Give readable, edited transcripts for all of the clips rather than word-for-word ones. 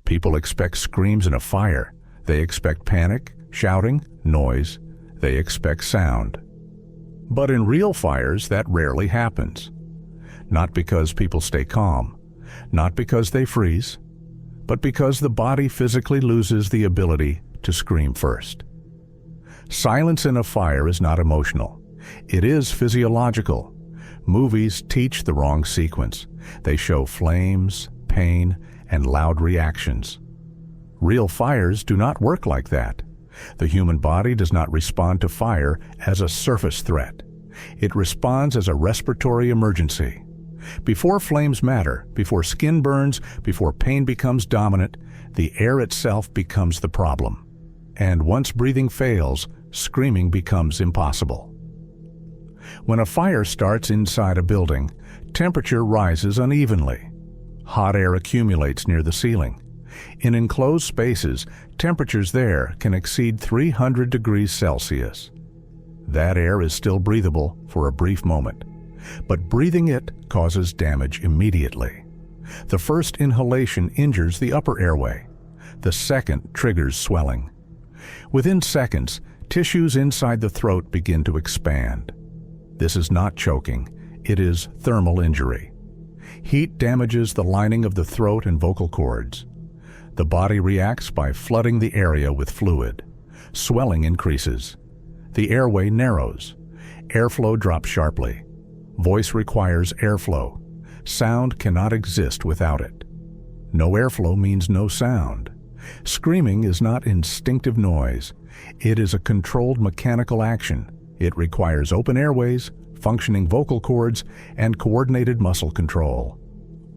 People expect screams in a fire. They expect panic, shouting, noise. They expect sound. But in real fires, that rarely happens. Not because people stay calm, not because they freeze, but because the body physically loses the ability to scream first. Silence in a fire is not emotional. It is physiological. Movies teach the wrong sequence. They show flames, pain, and loud reactions. Real fires do not work like that. The human body does not respond to fire as a surface threat. It responds as a respiratory emergency. Before flames matter, before skin burns, before pain becomes dominant, the air itself becomes the problem. And once breathing fails, screaming becomes impossible. When a fire starts inside a building, temperature rises unevenly. Hot air accumulates near the ceiling. In enclosed spaces, temperatures there can exceed 300 degrees Celsius. That air is still breathable for a brief moment, but breathing it causes damage immediately. The first inhalation injures the upper airway. The second triggers swelling. Within seconds, tissues inside the throat begin to expand. This is not choking, it is thermal injury. Heat damages the lining of the throat and vocal cords. The body reacts by flooding the area with fluid. Swelling increases. The airway narrows. Airflow drops sharply. Voice requires airflow. Sound cannot exist without it. No airflow means no sound. Screaming is not instinctive noise. It is a controlled mechanical action. It requires open airways, functioning vocal cords, and coordinated muscle control.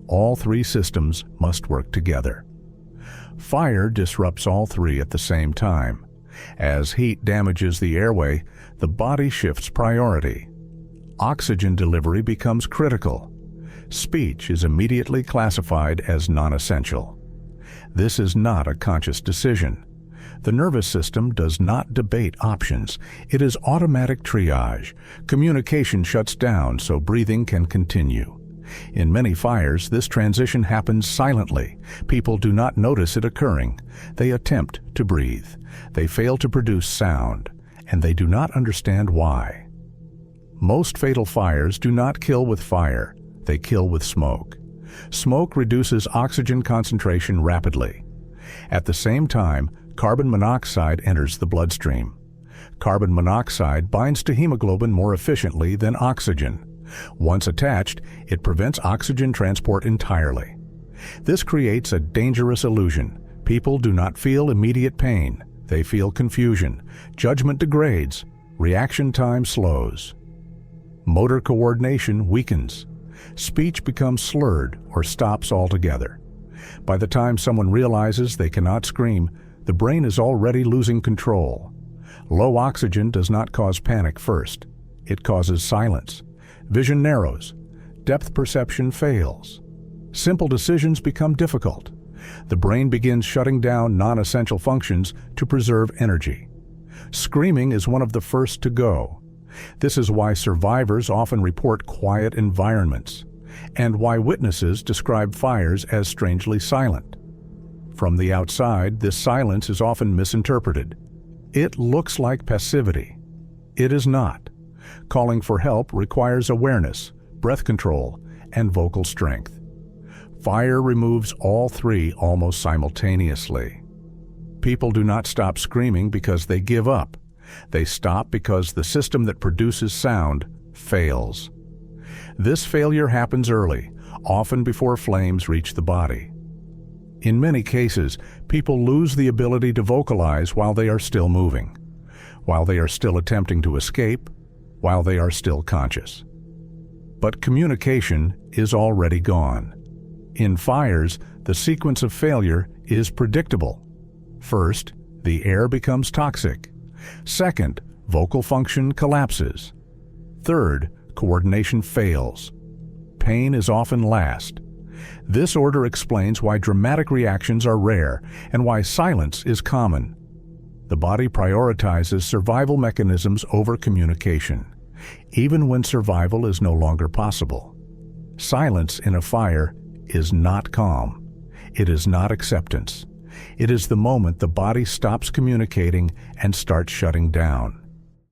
All three systems must work together. Fire disrupts all three at the same time. As heat damages the airway, the body shifts priority. Oxygen delivery becomes critical. Speech is immediately classified as non-essential. This is not a conscious decision. The nervous system does not debate options. It is automatic triage. Communication shuts down so breathing can continue. In many fires, this transition happens silently. People do not notice it occurring. They attempt to breathe. They fail to produce sound, and they do not understand why. Most fatal fires do not kill with fire. They kill with smoke. Smoke reduces oxygen concentration rapidly. At the same time, carbon monoxide enters the bloodstream. Carbon monoxide binds to hemoglobin more efficiently than oxygen. Once attached, it prevents oxygen transport entirely. This creates a dangerous illusion. People do not feel immediate pain. They feel confusion. Judgment degrades. Reaction time slows. Motor coordination weakens. Speech becomes slurred or stops altogether. By the time someone realizes they cannot scream, the brain is already losing control. Low oxygen does not cause panic first. It causes silence. Vision narrows. Depth perception fails. Simple decisions become difficult. The brain begins shutting down non-essential functions to preserve energy. Screaming is one of the first to go. This is why survivors often report quiet environments, and why witnesses describe fires as strangely silent. From the outside, this silence is often misinterpreted. It looks like passivity. It is not. Calling for help requires awareness, breath control, and vocal strength. Fire removes all three almost simultaneously. People do not stop screaming because they give up. They stop because the system that produces sound fails. This failure happens early, often before flames reach the body. In many cases, people lose the ability to vocalize while they are still moving, while they are still attempting to escape, while they are still conscious. But communication is already gone. In fires, the sequence of failure is predictable. First, the air becomes toxic. Second, vocal function collapses. Third, coordination fails. Pain is often last. This order explains why dramatic reactions are rare and why silence is common. The body prioritizes survival mechanisms over communication, even when survival is no longer possible. Silence in a fire is not calm. It is not acceptance. It is the moment the body stops communicating and starts shutting down.